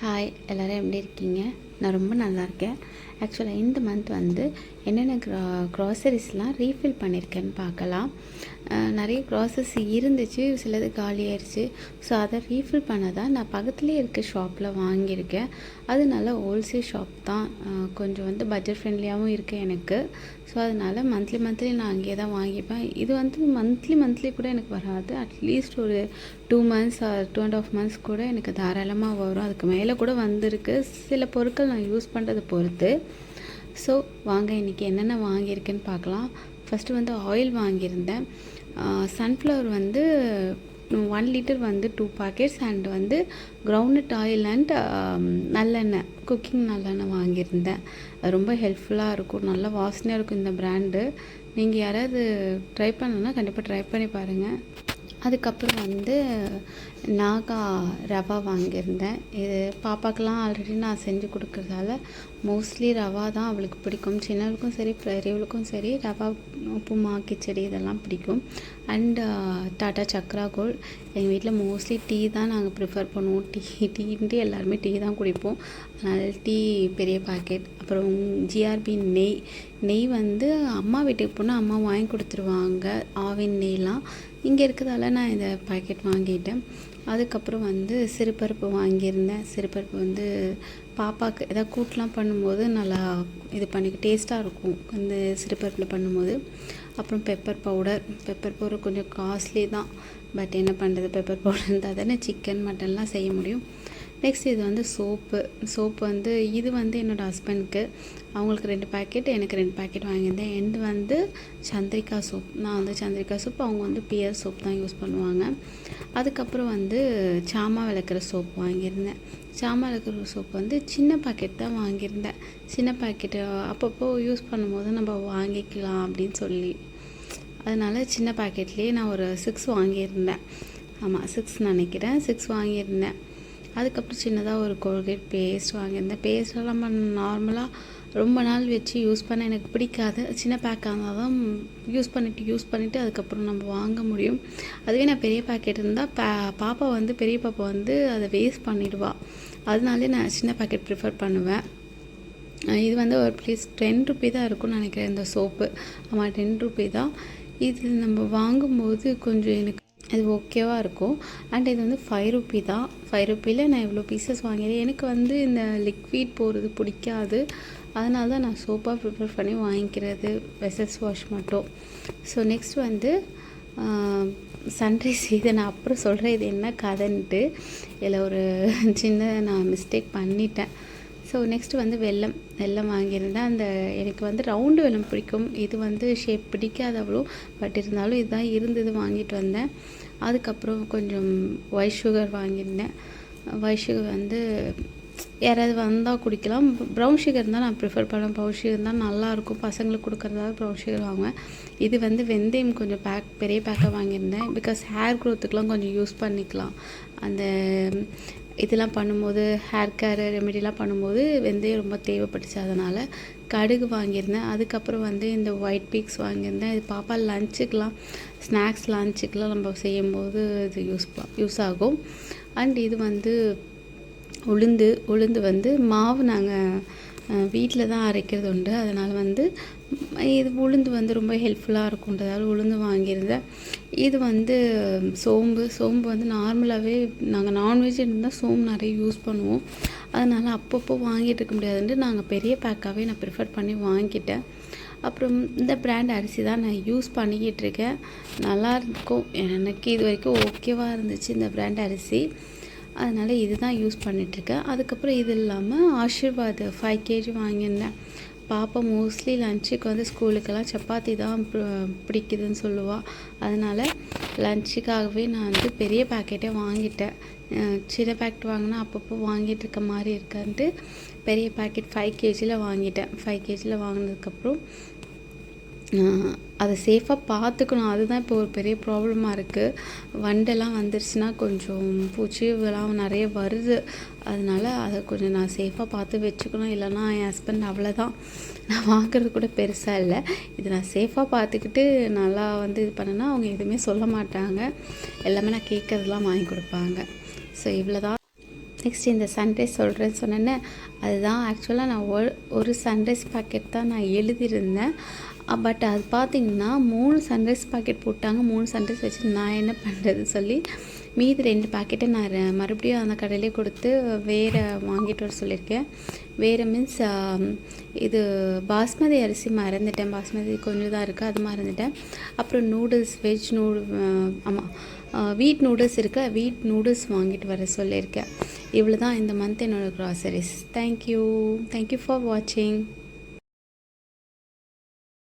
Hi எல்லோரும் எப்படி இருக்கீங்க? நான் ரொம்ப நல்லா இருக்கேன். ஆக்சுவலாக இந்த மந்த் வந்து என்னென்ன க்ராசரிஸ்லாம் ரீஃபில் பண்ணியிருக்கேன்னு பார்க்கலாம். நிறைய க்ராசரிஸ் இருந்துச்சு, சிலது காலி ஆயிடுச்சு. ஸோ அதை ரீஃபில் பண்ண தான் நான் பக்கத்துலேயே இருக்க ஷாப்பில் வாங்கியிருக்கேன். அது நல்ல ஹோல்சேல் ஷாப் தான், கொஞ்சம் வந்து பட்ஜெட் ஃப்ரெண்ட்லியாகவும் இருக்குது எனக்கு. ஸோ அதனால் மந்த்லி நான் அங்கேயே தான் வாங்கிப்பேன். இது வந்து மந்த்லி கூட எனக்கு வராது, அட்லீஸ்ட் ஒரு 2 months ஆர் 2.5 months கூட எனக்கு தாராளமாக வரும். அதுக்கு மேலே கூட வந்திருக்கு, சில பொருட்கள் நான் யூஸ் பண்ணுறதை பொறுத்து. ஸோ வாங்க இன்றைக்கி என்னென்ன வாங்கியிருக்கேன்னு பார்க்கலாம். ஃபஸ்ட்டு வந்து ஆயில் வாங்கியிருந்தேன். சன்ஃப்ளவர் வந்து 1 liter வந்து 2 packets அண்ட் வந்து கிரவுண்ட்நட் ஆயில் அண்ட் நல்லெண்ணெய், குக்கிங் நல்லெண்ணெய் வாங்கியிருந்தேன். அது ரொம்ப ஹெல்ப்ஃபுல்லாக இருக்கும், நல்ல வாசனையாக இருக்கும் இந்த ப்ராண்டு. நீங்கள் யாராவது ட்ரை பண்ணணுன்னா கண்டிப்பாக ட்ரை பண்ணி பாருங்கள். அதுக்கப்புறம் வந்து நாகா ரவா வாங்கியிருந்தேன். இது பாப்பாக்கெலாம் ஆல்ரெடி நான் செஞ்சு கொடுக்குறதால மோஸ்ட்லி ரவா தான் அவளுக்கு பிடிக்கும். சின்னவளுக்கும் சரி பெரியவளுக்கும் சரி ரவா உப்புமா கிச்சடி இதெல்லாம் பிடிக்கும். And Tata Chakra gold. எங்கள் வீட்டில் மோஸ்ட்லி டீ தான் நாங்கள் ப்ரிஃபர் பண்ணுவோம். டீன்ட்டு எல்லாருமே டீ தான் குடிப்போம். அதனால் டீ பெரிய பாக்கெட். அப்புறம் ஜிஆர்பி நெய் வந்து அம்மா வீட்டுக்கு போனால் அம்மா வாங்கி கொடுத்துருவாங்க, ஆவின் நெய்லாம். இங்கே இருக்கிறதால நான் இந்த பாக்கெட் வாங்கிட்டேன். அதுக்கப்புறம் வந்து சிறுபருப்பு வாங்கியிருந்தேன். சிறுபருப்பு வந்து பாப்பாவுக்கு எதாவது கூட்டெலாம் பண்ணும்போது நல்லா இது பண்ணி டேஸ்ட்டாக இருக்கும் இந்த சிறுபருப்பில் பண்ணும்போது. அப்புறம் பெப்பர் பவுடர் கொஞ்சம் காஸ்ட்லி தான், பட் என்ன பண்ணுறது, பெப்பர் பவுடர் இருந்தால் தானே சிக்கன் மட்டன்லாம் செய்ய முடியும். நெக்ஸ்ட் இது வந்து சோப்பு வந்து இது வந்து என்னோடய ஹஸ்பண்ட்க்கு, அவங்களுக்கு 2 packet எனக்கு 2 packet வாங்கியிருந்தேன். எந்த வந்து சந்திரிகா சோப், நான் வந்து சந்திரிகா சோப், அவங்க வந்து பியர் சோப் தான் யூஸ் பண்ணுவாங்க. அதுக்கப்புறம் வந்து சாமா விளக்குற சோப் வாங்கியிருந்தேன். சாமா விளக்குற சோப் வந்து சின்ன பாக்கெட் தான் வாங்கியிருந்தேன். சின்ன பாக்கெட்டு அப்பப்போ யூஸ் பண்ணும்போது நம்ம வாங்கிக்கலாம் அப்படின்னு சொல்லி, அதனால் சின்ன பாக்கெட்லேயே நான் ஒரு 6 வாங்கியிருந்தேன். ஆமாம் 6 நினைக்கிறேன், 6 வாங்கியிருந்தேன். அதுக்கப்புறம் சின்னதாக ஒரு கோல்கேட் பேஸ்ட் வாங்கியிருந்தேன். பேஸ்டெல்லாம் நார்மலாக ரொம்ப நாள் வச்சு யூஸ் பண்ண எனக்கு பிடிக்காது. சின்ன பேக்காக இருந்தால் தான் யூஸ் பண்ணிவிட்டு அதுக்கப்புறம் நம்ம வாங்க முடியும். அதுவே நான் பெரிய பேக்கெட் இருந்தால் பாப்பா வந்து பெரிய பாப்பா வந்து அதை வேஸ்ட் பண்ணிடுவா. அதனாலே நான் சின்ன பேக்கெட் ப்ரிஃபர் பண்ணுவேன். இது வந்து ஒரு ப்ளீஸ் 10 rupee தான் இருக்கும்னு நினைக்கிறேன் இந்த சோப்பு. ஆமாம் 10 rupee தான். இது நம்ம வாங்கும்போது கொஞ்சம் எனக்கு இது ஓகேவாக இருக்கும். அண்ட் இது வந்து 5 rupee தான். 5 rupeeல நான் இவ்வளோ பீசஸ் வாங்கினேன். எனக்கு வந்து இந்த லிக்விட் போகிறது பிடிக்காது, அதனால தான் நான் சோப்பாக ப்ரிப்பேர் பண்ணி வாங்கிக்கிறது, வெசல்ஸ் வாஷ் மட்டும். ஸோ நெக்ஸ்ட் வந்து சன்ரைஸ். இதை நான் அப்புறம் சொல்கிறேன் இது என்ன கதைன்ட்டு. இதில் ஒரு சின்ன நான் மிஸ்டேக் பண்ணிட்டேன். ஸோ நெக்ஸ்ட்டு வந்து வெல்லம் வாங்கியிருந்தேன். அந்த எனக்கு வந்து ரவுண்டு வெல்லம் பிடிக்கும், இது வந்து ஷேப் பிடிக்காத அவ்வளோ, பட் இருந்தாலும் இதுதான் இருந்தது வாங்கிட்டு வந்தேன். அதுக்கப்புறம் கொஞ்சம் ஒயிட் சுகர் வாங்கியிருந்தேன். ஒயிட் சுகர் வந்து யாராவது வந்தால் குடிக்கலாம். ப்ரௌன் சுகர் தான் நான் ப்ரிஃபர் பண்ணேன். ப்ரௌன் சுகர் தான் நல்லாயிருக்கும், பசங்களுக்கு கொடுக்குறதால ப்ரௌன் சுகர் வாங்குவேன். இது வந்து வெந்தயம் கொஞ்சம் பெரிய பேக்காக வாங்கியிருந்தேன். பிகாஸ் ஹேர் க்ரோத்துக்கெலாம் கொஞ்சம் யூஸ் பண்ணிக்கலாம். அந்த இதெல்லாம் பண்ணும்போது ஹேர் கேர் ரெமெடிலாம் பண்ணும்போது வெந்தயம் ரொம்ப தேவைப்பட்டுச்சு, அதனால் கடுகு வாங்கியிருந்தேன். அதுக்கப்புறம் வந்து இந்த ஒயிட் பீக்ஸ் வாங்கியிருந்தேன். இது பாப்பா லஞ்சுக்கெலாம், ஸ்நாக்ஸ் லஞ்சுக்கெலாம் நம்ம செய்யும்போது இது யூஸ் ஆகும். அண்ட் இது வந்து உளுந்து வந்து மாவு நாங்கள் வீட்டில் தான் அரைக்கிறது உண்டு, அதனால் வந்து இது உளுந்து வந்து ரொம்ப ஹெல்ப்ஃபுல்லாக இருக்குன்றதால உளுந்து வாங்கியிருந்தேன். இது வந்து சோம்பு வந்து நார்மலாகவே நாங்கள் நான்வெஜ் இருந்தால் சோம்பு நிறைய யூஸ் பண்ணுவோம், அதனால் அப்பப்போ வாங்கிட்டு இருக்க முடியாதுன்ட்டு நாங்கள் பெரிய பேக்காகவே நான் ப்ரிஃபர் பண்ணி வாங்கிட்டேன். அப்புறம் இந்த பிராண்ட் அரிசி தான் நான் யூஸ் பண்ணிக்கிட்டு இருக்கேன். நல்லா இருக்கும், எனக்கு இது வரைக்கும் ஓகேவாக இருந்துச்சு இந்த பிராண்ட் அரிசி, அதனால் இது தான் யூஸ் பண்ணிகிட்ருக்கேன். அதுக்கப்புறம் இது இல்லாமல் ஆஷிர்வாத் 5 kg வாங்கியிருந்தேன். பாப்பா மோஸ்ட்லி லஞ்சுக்கு வந்து ஸ்கூலுக்கெல்லாம் சப்பாத்தி தான் பிடிக்குதுன்னு சொல்லுவாள், அதனால் லஞ்சுக்காகவே நான் வந்து பெரிய பேக்கெட்டே வாங்கிட்டேன். சின்ன பேக்கெட் வாங்கினா அப்பப்போ வாங்கிட்டு இருக்க மாதிரி இருக்கான்ட்டு பெரிய பேக்கெட் 5 kgல வாங்கிட்டேன். 5 kgல வாங்கினதுக்கப்புறம் அதை சேஃபாக பார்த்துக்கணும், அதுதான் இப்போ ஒரு பெரிய ப்ராப்ளமாக இருக்குது. வண்டெல்லாம் வந்துருச்சுன்னா கொஞ்சம் பூச்சிலாம் நிறைய வருது, அதனால் அதை கொஞ்சம் நான் சேஃபாக பார்த்து வச்சுக்கணும். இல்லைனா என் ஹஸ்பண்ட் அவ்வளோதான், நான் வாங்குறது கூட பெருசாக இல்லை, இது நான் சேஃபாக பார்த்துக்கிட்டு நல்லா வந்து இது பண்ணேன்னா அவங்க எதுவுமே சொல்ல மாட்டாங்க, எல்லாமே நான் கேட்குறதுலாம் வாங்கி கொடுப்பாங்க. ஸோ இவ்வளோ தான். நெக்ஸ்ட் இந்த சன்ரைஸ் சொல்கிறேன்னு சொன்னேன்னே, அதுதான் ஆக்சுவலாக நான் ஒரு சன்ரைஸ் பாக்கெட் தான் நான் எழுதியிருந்தேன். பட் அது பார்த்திங்கன்னா 3 சன்ரைஸ் பாக்கெட் போட்டாங்க. 3 சன்ரைஸ் வச்சு நான் என்ன பண்ணுறது சொல்லி மீதி 2 பாக்கெட்டை நான் மறுபடியும் அந்த கடையிலே கொடுத்து வேறு வாங்கிட்டு வர சொல்லியிருக்கேன். வேறு மீன்ஸ் இது பாஸ்மதி அரிசி மறந்துட்டேன். பாஸ்மதி கொஞ்சம் தான் இருக்குது, அது மறந்துட்டேன். அப்புறம் நூடுல்ஸ், வெஜ் ஆமாம் வீட் நூடுல்ஸ் இருக்குது, வீட் நூடுல்ஸ் வாங்கிட்டு வர சொல்லியிருக்கேன். இவ்வளோ தான் இந்த மந்த் என்னோடய க்ராசரிஸ். தேங்க்யூ ஃபார் வாட்சிங்.